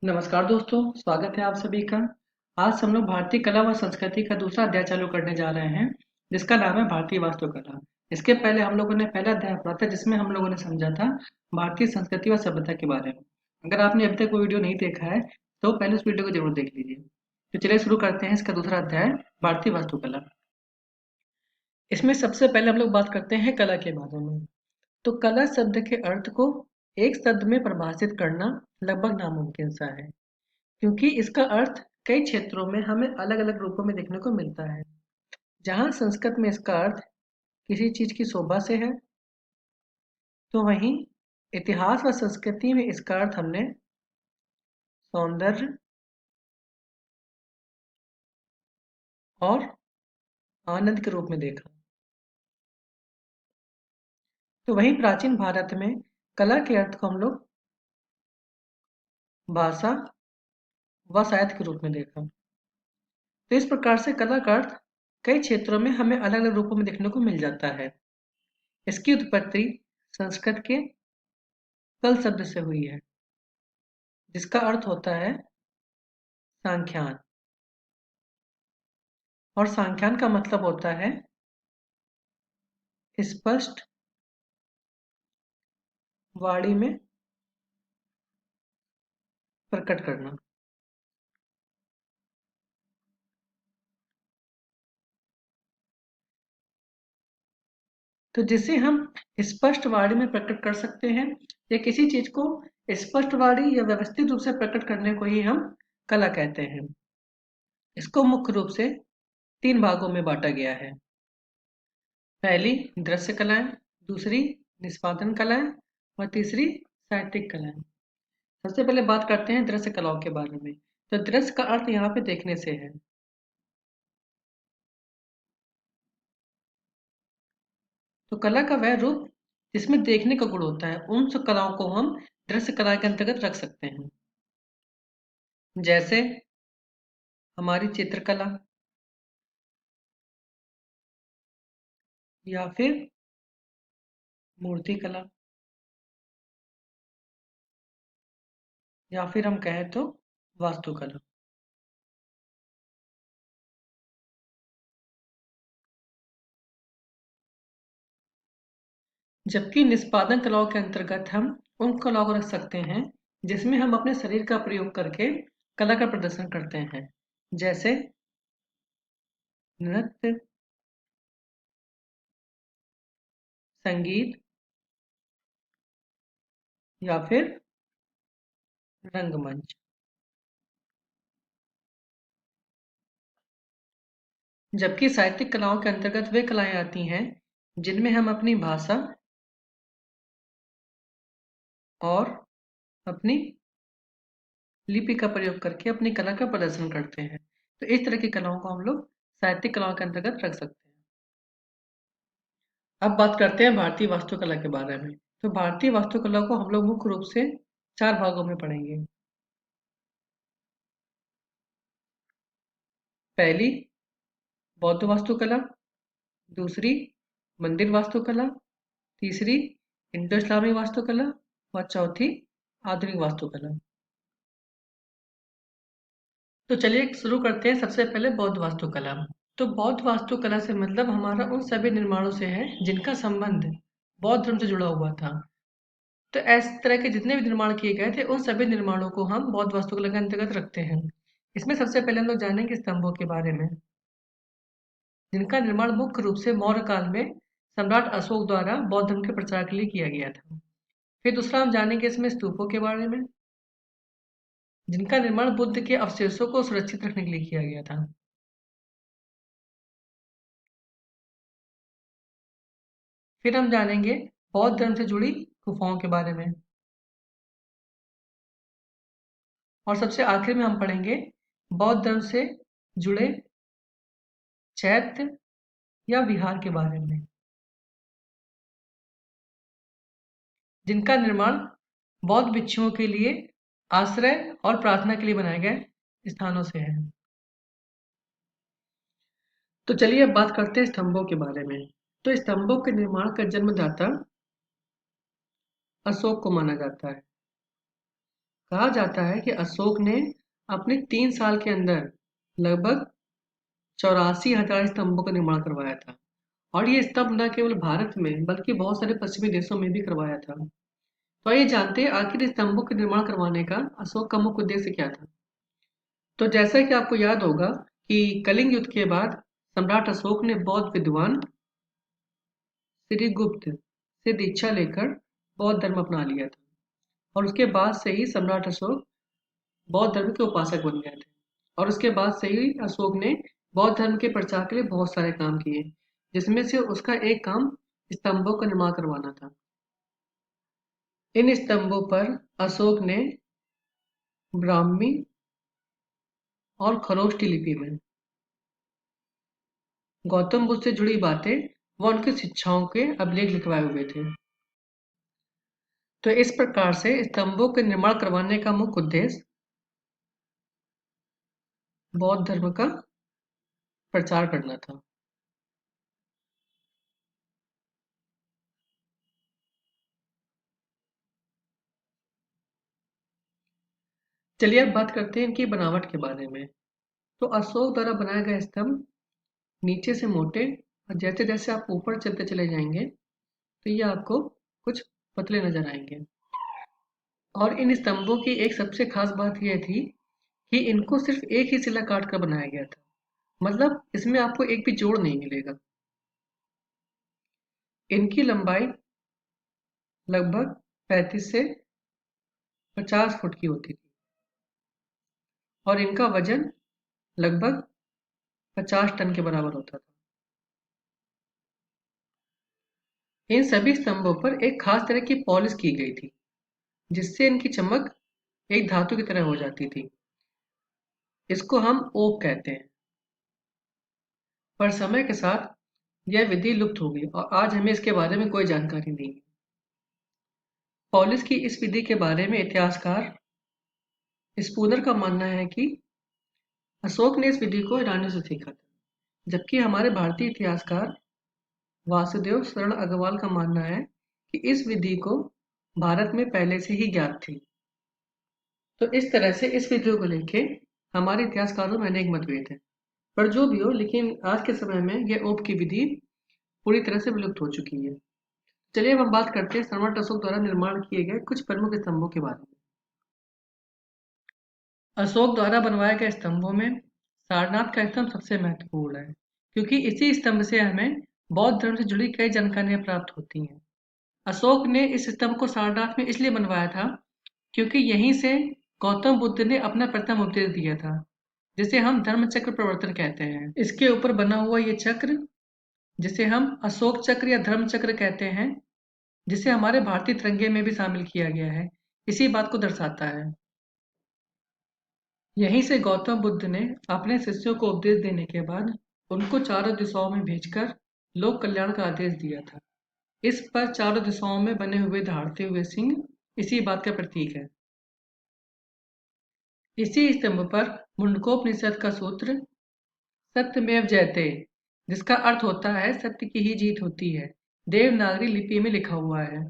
नमस्कार दोस्तों, स्वागत है आप सभी का। आज हम लोग भारतीय कला व संस्कृति का दूसरा अध्याय चालू करने जा रहे हैं, जिसका नाम है भारतीय वास्तुकला। इसके पहले हम लोगों ने पहला अध्याय पढ़ा था, जिसमें हम लोगों ने समझा था भारतीय संस्कृति व सभ्यता के बारे में। अगर आपने अभी तक वो वीडियो नहीं देखा है, तो पहले उस वीडियो को जरूर देख लीजिए। तो चलिए शुरू करते हैं इसका दूसरा अध्याय, भारतीय वास्तुकला। इसमें सबसे पहले हम लोग बात करते हैं कला के बारे में। तो कला शब्द के अर्थ को एक शब्द में परिभाषित करना लगभग नामुमकिन सा है, क्योंकि इसका अर्थ कई क्षेत्रों में हमें अलग अलग रूपों में देखने को मिलता है। जहाँ संस्कृत में इसका अर्थ किसी चीज की शोभा से है, तो वहीं इतिहास व संस्कृति में इसका अर्थ हमने सौंदर्य और आनंद के रूप में देखा। तो वहीं प्राचीन भारत में कला के अर्थ को हम लोग भाषा व साहित्य के रूप में देखा। तो इस प्रकार से कला का अर्थ कई क्षेत्रों में हमें अलग अलग रूपों में देखने को मिल जाता है। इसकी उत्पत्ति संस्कृत के कल शब्द से हुई है, जिसका अर्थ होता है सांख्यान। और सांख्यान का मतलब होता है स्पष्ट वाणी में प्रकट करना। तो जिसे हम स्पष्ट वाणी में प्रकट कर सकते हैं, या किसी चीज को स्पष्ट वाणी या व्यवस्थित रूप से प्रकट करने को ही हम कला कहते हैं। इसको मुख्य रूप से तीन भागों में बांटा गया है। पहली दृश्य कलाएं, दूसरी निष्पादन कलाएं और तीसरी साहित्यिक कलाएं। सबसे पहले बात करते हैं दृश्य कलाओं के बारे में। तो दृश्य का अर्थ यहाँ पे देखने से है। तो कला का वह रूप जिसमें देखने का गुण होता है, उन सब कलाओं को हम दृश्य कला के अंतर्गत रख सकते हैं। जैसे हमारी चित्रकला, या फिर मूर्ति कला, या फिर हम कहें तो वास्तुकला। जबकि निष्पादन कलाओं के अंतर्गत हम उन कलाओं को रख सकते हैं जिसमें हम अपने शरीर का प्रयोग करके कला का प्रदर्शन करते हैं। जैसे नृत्य, संगीत, या फिर रंगमंच। जबकि साहित्यिक कलाओं के अंतर्गत वे कलाएं आती हैं जिनमें हम अपनी भाषा और अपनी लिपि का प्रयोग करके अपनी कला का प्रदर्शन करते हैं। तो इस तरह की कलाओं को हम लोग साहित्यिक कलाओं के अंतर्गत रख सकते हैं। अब बात करते हैं भारतीय वास्तुकला के बारे में। तो भारतीय वास्तुकला को हम लोग मुख्य रूप से चार भागों में पढ़ेंगे। पहली बौद्ध वास्तुकला, दूसरी मंदिर वास्तुकला, तीसरी इंडो इस्लामी वास्तुकला और चौथी आधुनिक वास्तुकला। तो चलिए शुरू करते हैं सबसे पहले बौद्ध वास्तुकला। तो बौद्ध वास्तुकला से मतलब हमारा उन सभी निर्माणों से है जिनका संबंध बौद्ध धर्म से जुड़ा हुआ था। तो इस तरह के जितने भी निर्माण किए गए थे, उन सभी निर्माणों को हम बौद्ध वास्तुकला के अंतर्गत रखते हैं। इसमें सबसे पहले हम लोग जानेंगे स्तंभों के बारे में, जिनका निर्माण मुख्य रूप से मौर्य काल में सम्राट अशोक द्वारा बौद्ध धर्म के प्रचार के लिए किया गया था। फिर दूसरा हम जानेंगे इसमें स्तूपों के बारे में, जिनका निर्माण बुद्ध के अवशेषों को सुरक्षित रखने के लिए किया गया था। फिर हम जानेंगे बौद्ध धर्म से जुड़ी गुफाओं के बारे में, और सबसे आखिर में हम पढ़ेंगे बौद्ध धर्म से जुड़े चैत्य या विहार के बारे में, जिनका निर्माण बौद्ध भिक्षुओं के लिए आश्रय और प्रार्थना के लिए बनाए गए स्थानों से है। तो चलिए अब बात करते हैं स्तंभों के बारे में। तो स्तंभों के निर्माण का जन्मदाता अशोक को माना जाता है। कहा जाता है कि अशोक ने अपने 3 साल के अंदर लगभग 84,000 स्तंभों का निर्माण करवाया था। और ये स्तंभ न केवल भारत में बल्कि बहुत सारे पश्चिमी देशों में भी करवाया था। तो आइए जानते हैं आखिर इस स्तंभों का निर्माण करवाने का अशोक का मुख्य उद्देश्य क्या था। तो जैसा कि आपको याद होगा कि कलिंग युद्ध के बाद सम्राट अशोक ने बौद्ध विद्वान श्रीगुप्त से दीक्षा लेकर बौद्ध धर्म अपना लिया था। और उसके बाद से ही सम्राट अशोक बौद्ध धर्म के उपासक बन गए थे। और उसके बाद से ही अशोक ने बौद्ध धर्म के प्रचार के लिए बहुत सारे काम किए, जिसमें से उसका एक काम स्तंभों का निर्माण करवाना था। इन स्तंभों पर अशोक ने ब्राह्मी और खरोष्ठी लिपि में गौतम बुद्ध से जुड़ी बातें व उनकी शिक्षाओं के अभिलेख लिखवाए हुए थे। तो इस प्रकार से स्तंभों के निर्माण करवाने का मुख्य उद्देश्य बौद्ध धर्म का प्रचार करना था। चलिए अब बात करते हैं इनकी बनावट के बारे में। तो अशोक द्वारा बनाए गए स्तंभ नीचे से मोटे और जैसे जैसे आप ऊपर चलते चले जाएंगे तो ये आपको कुछ पतले नजर आएंगे। और इन स्तंभों की एक सबसे खास बात यह थी कि इनको सिर्फ एक ही शिला काट कर बनाया गया था, मतलब इसमें आपको एक भी जोड़ नहीं मिलेगा। इनकी लंबाई लगभग 35 से 50 फुट की होती थी और इनका वजन लगभग 50 टन के बराबर होता था। इन सभी स्तंभों पर एक खास तरह की पॉलिश की गई थी, जिससे इनकी चमक एक धातु की तरह हो जाती थी। इसको हम ओक कहते हैं। पर समय के साथ यह विधि लुप्त हो गई और आज हमें इसके बारे में कोई जानकारी नहीं है। पॉलिश की इस विधि के बारे में इतिहासकार स्पूनर का मानना है कि अशोक ने इस विधि को ईरानियों से सीखा था, जबकि हमारे भारतीय इतिहासकार वासुदेव शरण अग्रवाल का मानना है कि इस विधि को भारत में पहले से ही ज्ञात थी। तो इस तरह से इस विधि को लेके हमारे इतिहासकारों में अनेक मतभेद हैं। पर जो भी हो, लेकिन आज के समय में यह ओप की विधि पूरी तरह से विलुप्त हो चुकी है। चलिए अब हम बात करते हैं सम्राट अशोक द्वारा निर्माण किए गए कुछ प्रमुख स्तंभों के बारे में। अशोक द्वारा बनवाए गए स्तंभों में सारनाथ का स्तंभ सबसे महत्वपूर्ण है, क्योंकि इसी स्तंभ से हमें बौद्ध धर्म से जुड़ी कई जानकारियां प्राप्त होती हैं। अशोक ने इस स्तंभ को सारनाथ में इसलिए बनवाया था क्योंकि यहीं से गौतम बुद्ध ने अपना प्रथम उपदेश दिया था, जिसे हम धर्म चक्र प्रवर्तन कहते हैं। इसके ऊपर बना हुआ ये चक्र, जिसे हम अशोक चक्र या धर्म चक्र कहते हैं, जिसे हमारे भारतीय तिरंगे में भी शामिल किया गया है, इसी बात को दर्शाता है। यहीं से गौतम बुद्ध ने अपने शिष्यों को उपदेश देने के बाद उनको चारों दिशाओं में भेजकर लोक कल्याण का आदेश दिया था। इस पर चारों दिशाओं में बने हुए दहाड़ते हुए सिंह इसी बात का प्रतीक है। इसी स्तंभ पर मुंडकोपनिषद का सूत्र सत्यमेव जयते, जिसका अर्थ होता है सत्य की ही जीत होती है, देवनागरी लिपि में लिखा हुआ है।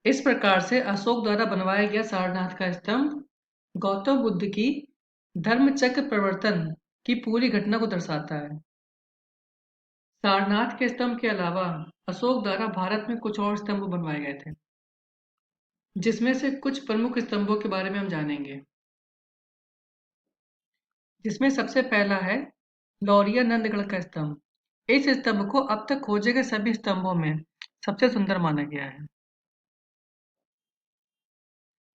इस प्रकार से अशोक द्वारा बनवाया गया सारनाथ का स्तंभ गौतम बुद्ध की धर्म चक्र प्रवर्तन की पूरी घटना को दर्शाता है। सारनाथ के स्तंभ के अलावा अशोक द्वारा भारत में कुछ और स्तंभ बनवाए गए थे, जिसमें से कुछ प्रमुख स्तंभों के बारे में हम जानेंगे। जिसमें सबसे पहला है लौरिया नंदगढ़ का स्तंभ। इस स्तंभ को अब तक खोजे गए सभी स्तंभों में सबसे सुंदर माना गया है।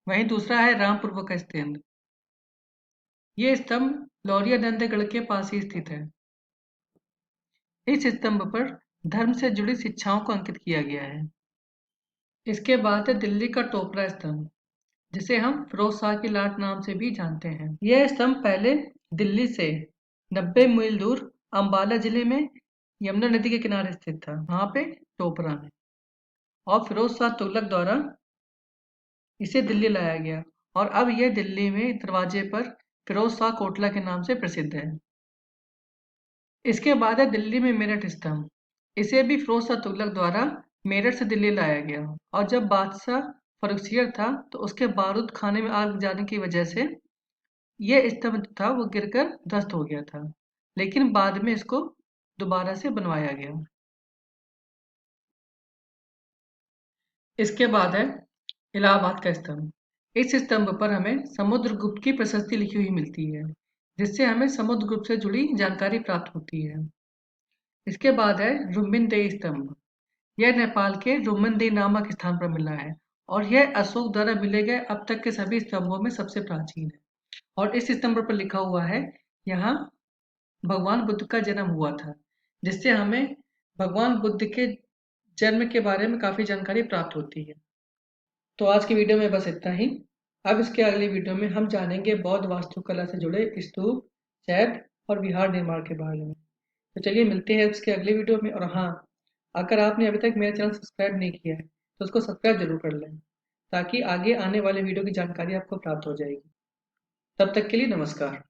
वहीं दूसरा है रामपुर का स्तंभ। ये स्तंभ लौरिया नंदगढ़ के पास ही स्थित है। इस स्तंभ पर धर्म से जुड़ी शिक्षाओं को अंकित किया गया है। इसके बाद है दिल्ली का टोपरा स्तंभ, जिसे हम फिरोज शाह की लाट नाम से भी जानते हैं। यह स्तंभ पहले दिल्ली से 90 मील दूर अंबाला जिले में यमुना नदी के किनारे स्थित था, वहां पे टोपरा में। और फिरोज शाह तुगलक द्वारा इसे दिल्ली लाया गया और अब यह दिल्ली में दरवाजे पर फिरोज शाह कोटला के नाम से प्रसिद्ध है। इसके बाद है दिल्ली में मेरठ स्तंभ। इसे भी फिरोज शाह तुगलक द्वारा मेरठ से दिल्ली लाया गया और जब बादशाह फरुखसियर था, तो उसके बारूद खाने में आग जाने की वजह से ये स्तंभ था वो गिरकर ध्वस्त हो गया था, लेकिन बाद में इसको दोबारा से बनवाया गया। इसके बाद है इलाहाबाद का स्तंभ। इस स्तंभ पर हमें समुद्रगुप्त की प्रशस्ति लिखी हुई मिलती है, जिससे हमें समुद्रगुप्त से जुड़ी जानकारी प्राप्त होती है। इसके बाद है रुम्मिनदेही स्तंभ। यह नेपाल के रुम्मिनदेही नामक स्थान पर मिला है और यह अशोक द्वारा मिले गए अब तक के सभी स्तंभों में सबसे प्राचीन है। और इस स्तंभ पर लिखा हुआ है यहाँ भगवान बुद्ध का जन्म हुआ था, जिससे हमें भगवान बुद्ध के जन्म के बारे में काफी जानकारी प्राप्त होती है। तो आज की वीडियो में बस इतना ही। अब इसके अगली वीडियो में हम जानेंगे बौद्ध वास्तुकला से जुड़े स्तूप, चैत्य और विहार निर्माण के बारे में। तो चलिए मिलते हैं इसके अगली वीडियो में। और हाँ, अगर आपने अभी तक मेरा चैनल सब्सक्राइब नहीं किया है तो उसको सब्सक्राइब जरूर कर लें, ताकि आगे आने वाले वीडियो की जानकारी आपको प्राप्त हो जाएगी। तब तक के लिए नमस्कार।